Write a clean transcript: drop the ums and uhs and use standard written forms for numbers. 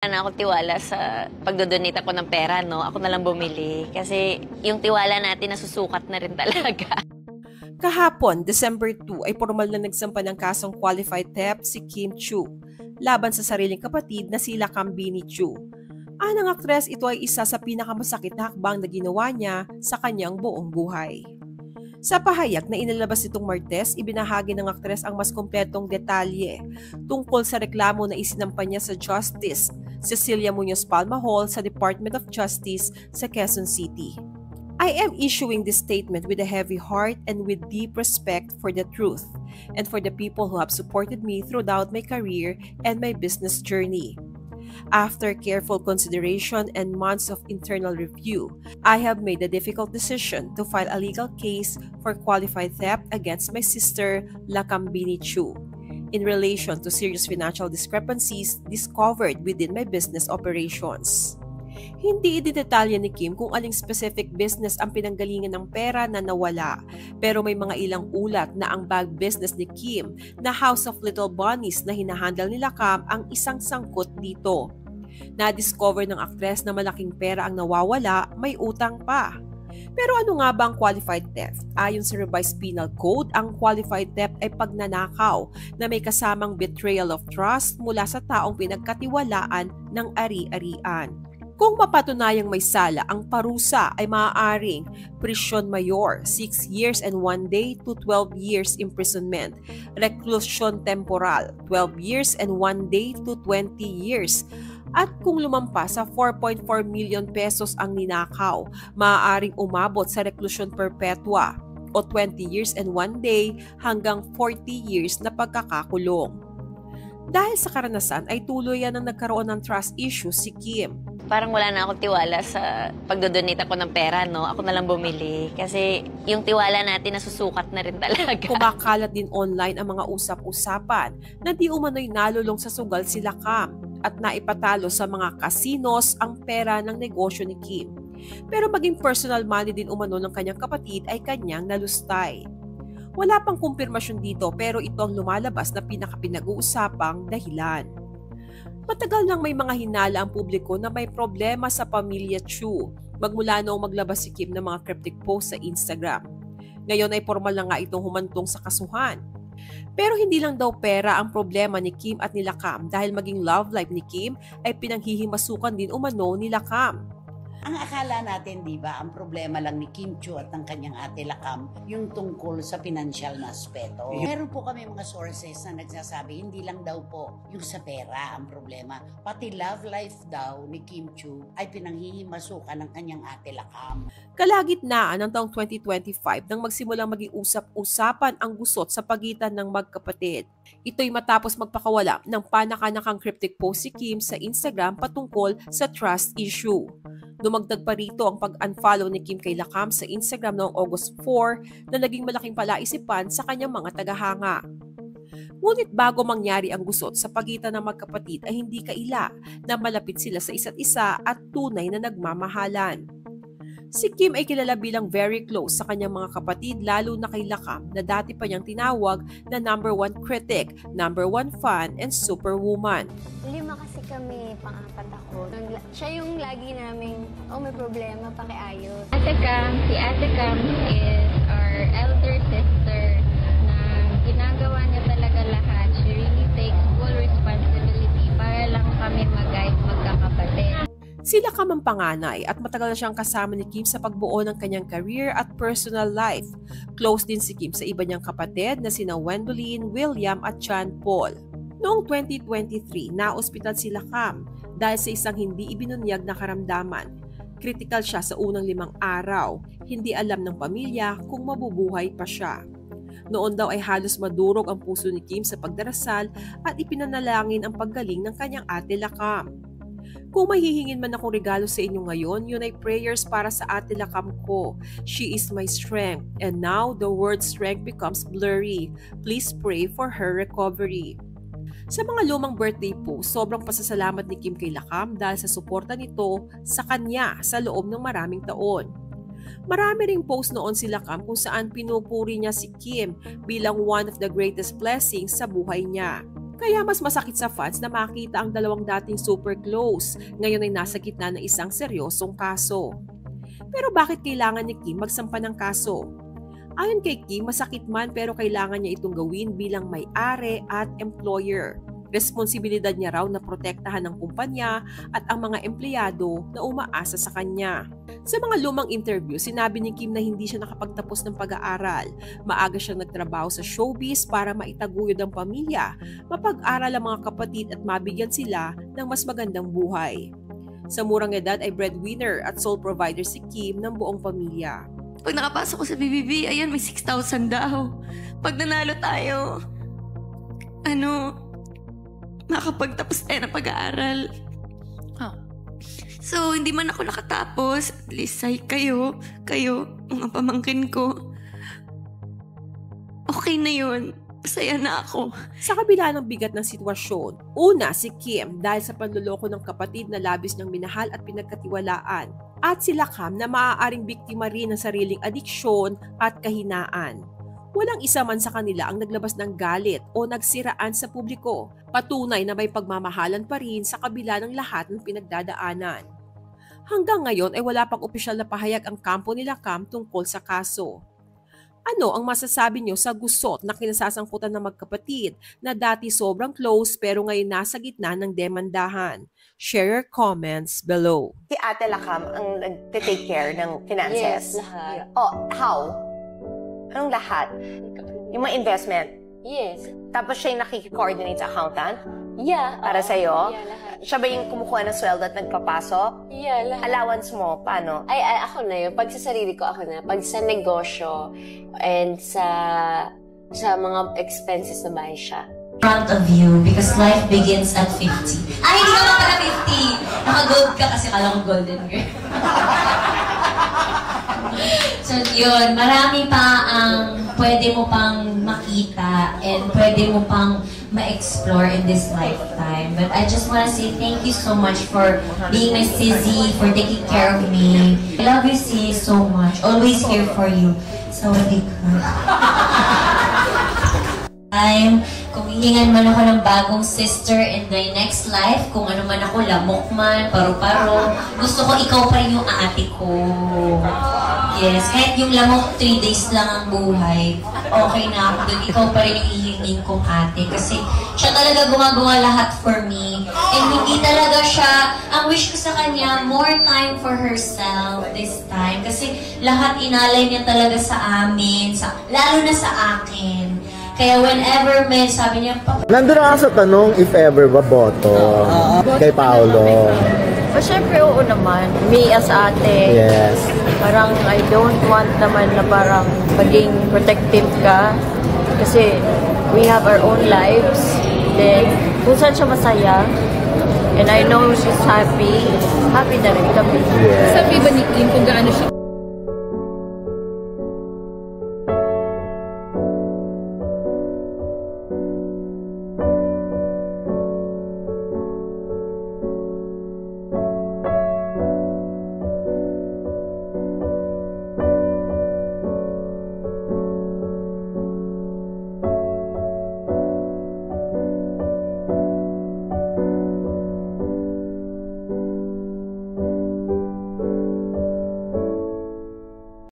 Wala na akong tiwala sa pagdodonate ako ng pera, no? Ako na lang bumili. Kasi yung tiwala natin nasusukat na rin talaga. Kahapon, December 2, ay formal na nagsampa ng kasong qualified theft si Kim Chiu laban sa sariling kapatid na sila Kambini Chiu. Anang aktres, ito ay isa sa pinakamasakit na hakbang na ginawa niya sa kanyang buong buhay. Sa pahayag na inilabas nitong Martes, ibinahagi ng aktres ang mas kumpletong detalye tungkol sa reklamo na isinampa niya sa Justice Cecilia Muñoz Palma Hall sa Department of Justice sa Quezon City. I am issuing this statement with a heavy heart and with deep respect for the truth and for the people who have supported me throughout my career and my business journey. After careful consideration and months of internal review, I have made the difficult decision to file a legal case for qualified theft against my sister, Lakambini Chiu, in relation to serious financial discrepancies discovered within my business operations. Hindi ididetalya ni Kim kung aling specific business ang pinanggalingan ng pera na nawala, pero may mga ilang ulat na ang bag business ni Kim na House of Little Bunnies na hinahandle nila Cam ang isang sangkot dito. Na-discover ng aktres na malaking pera ang nawawala, may utang pa. Pero ano nga ba ang qualified theft? Ayon sa Revised Penal Code, ang qualified theft ay pagnanakaw na may kasamang betrayal of trust mula sa taong pinagkatiwalaan ng ari-arian. Kung mapatunayang may sala, ang parusa ay maaaring prisyon mayor, 6 years and 1 day to 12 years imprisonment, reclusion temporal, 12 years and 1 day to 20 years, at kung lumampas sa 4.4 million pesos ang ninakaw, maaaring umabot sa reclusion perpetua o 20 years and 1 day hanggang 40 years na pagkakakulong. Dahil sa karanasan ay tuluyan ang nagkaroon ng trust issue si Kim. Parang wala na akong tiwala sa pagdodonate ako ng pera, no? Ako na lang bumili. Kasi yung tiwala natin nasusukat na rin talaga. Kumakalat din online ang mga usap-usapan na di umano'y nalulong sa sugal sila Cam at naipatalo sa mga casinos ang pera ng negosyo ni Kim. Pero maging personal money din umano ng kanyang kapatid ay kanyang nalustay. Wala pang kumpirmasyon dito pero ito ang lumalabas na pinakapinag-uusapang dahilan. Matagal nang may mga hinala ang publiko na may problema sa pamilya Chiu magmula noong maglabas si Kim ng mga cryptic post sa Instagram. Ngayon ay formal na nga itong humantong sa kasuhan. Pero hindi lang daw pera ang problema ni Kim at nila Cam dahil maging love life ni Kim ay pinanghihimasukan din umano nila Cam. Ang akala natin, di ba, ang problema lang ni Kim Chiu at ng kanyang ate Lakam, yung tungkol sa financial na aspeto. Meron po kami mga sources na nagsasabi, hindi lang daw po yung sa pera ang problema. Pati love life daw ni Kim Chiu ay pinanghihimasukan ng kanyang ate Lakam. Kalagitnaan ng taong 2025 nang magsimulang maging usap-usapan ang gusot sa pagitan ng magkapatid. Ito'y matapos magpakawala ng panakanakang cryptic post si Kim sa Instagram patungkol sa trust issue. Dumagdag pa rito ang pag-unfollow ni Kim kay Lakam sa Instagram noong August 4 na naging malaking palaisipan sa kanyang mga tagahanga. Ngunit bago mangyari ang gusot sa pagitan ng magkapatid ay hindi kaila na malapit sila sa isa't isa at tunay na nagmamahalan. Si Kim ay kilala bilang very close sa kanyang mga kapatid lalo na kay Lakam na dati pa niyang tinawag na number 1 critic, number 1 fan, and superwoman. 5 kasi kami, pang-apat ako. Siya yung lagi naming, may problema, pakiayos. Si Ate Cam is our elder sister na ginagawa niya talaga lahat. She really takes full responsibility para lang kami mag-guide magkakapatid. Sila Cam ang panganay at matagal na siyang kasama ni Kim sa pagbuo ng kanyang career at personal life. Close din si Kim sa iba niyang kapatid na sina Wendoline, William at John Paul. Noong 2023, na-ospital sila Cam dahil sa isang hindi ibinunyag na karamdaman. Critical siya sa unang 5 araw. Hindi alam ng pamilya kung mabubuhay pa siya. Noon daw ay halos madurog ang puso ni Kim sa pagdarasal at ipinanalangin ang paggaling ng kanyang ate Lakam. Kung may hihingin man akong regalo sa inyo ngayon, yun ay prayers para sa ate Lakam ko. She is my strength, and now the word strength becomes blurry. Please pray for her recovery. Sa mga lumang birthday post, sobrang pasasalamat ni Kim kay Lakam dahil sa suporta nito sa kanya sa loob ng maraming taon. Marami ring post noon si Lakam kung saan pinupuri niya si Kim bilang one of the greatest blessings sa buhay niya. Kaya mas masakit sa fans na makita ang dalawang dating super close, ngayon ay nasa gitna ng isang seryosong kaso. Pero bakit kailangan ni Kim magsampa ng kaso? Ayon kay Kim, masakit man pero kailangan niya itong gawin bilang may-ari at employer. Responsibilidad niya raw na protektahan ng kumpanya at ang mga empleyado na umaasa sa kanya. Sa mga lumang interview, sinabi ni Kim na hindi siya nakapagtapos ng pag-aaral. Maaga siyang nagtrabaho sa showbiz para maitaguyod ang pamilya, mapag-aral ang mga kapatid at mabigyan sila ng mas magandang buhay. Sa murang edad ay breadwinner at sole provider si Kim ng buong pamilya. Pag nakapasok ko sa BBB, ayan, may 6,000 daw. Pag nanalo tayo, makakapagtapos tayo ng pag-aaral. So, hindi man ako nakatapos. At least ay kayo, mga pamangkin ko. Okay na yun. Masaya na ako. Sa kabila ng bigat ng sitwasyon, una si Kim dahil sa panloloko ng kapatid na labis niyang minahal at pinagkatiwalaan. At sila Cam na maaaring biktima rin ng sariling adiksyon at kahinaan. Walang isa man sa kanila ang naglabas ng galit o nagsiraan sa publiko. Patunay na may pagmamahalan pa rin sa kabila ng lahat ng pinagdadaanan. Hanggang ngayon ay wala pang opisyal na pahayag ang kampo nila Cam tungkol sa kaso. Ano ang masasabi niyo sa gusot na kinasasangkutan ng magkapatid na dati sobrang close pero ngayon nasa gitna ng demandahan? Share your comments below. Si Ate Lakam ang nag-take care ng finances? Yes, lahat. Oh, how? Anong lahat? Yung mga investment? Yes. Tapos siya yung nakiki-coordinate sa accountant? Yeah. Para sa'yo? Yeah, lahat. Siya ba yung kumukuha ng sweldo at nagpapasok? Yeah, lahat. Allowance mo, paano? Ay, ako na yun. Pag sa sarili ko, ako na. Pag sa negosyo and sa mga expenses na bahay siya. Front of you because life begins at 50. Ay, hindi ka pala 50! Naka-gold ka kasi kala ko golden girl. So, yun. Marami pa ang pwede mo pang makita and pwede mo pang ma-explore in this lifetime. But I just wanna say thank you so much for being my sissy, for taking care of me. I love you, sis, so much. Always here for you. So, hindi ka. Kung hihingan man ako ng bagong sister in the next life, kung ano man ako, lamok man, paru-paro, gusto ko ikaw pa rin yung ate ko. Yes, kahit yung lamok 3 days lang ang buhay, okay na ako dun. Ikaw pa rin yung hihingin kong ate. Kasi siya talaga gumagawa lahat for me. And hindi talaga siya, ang wish ko sa kanya, more time for herself this time. Kasi lahat inalay niya talaga sa amin, lalo na sa akin. Kaya whenever may sabi niya, nandun na nga sa tanong if ever ba boto kay Paolo. Siyempre, oo naman. Me as ate. Yes. Parang I don't want naman na parang maging protective ka. Kasi we have our own lives. Then, kung saan siya masaya, and I know she's happy, happy na rin kami. Yes. Sabi ba ni Kim kung gaano siya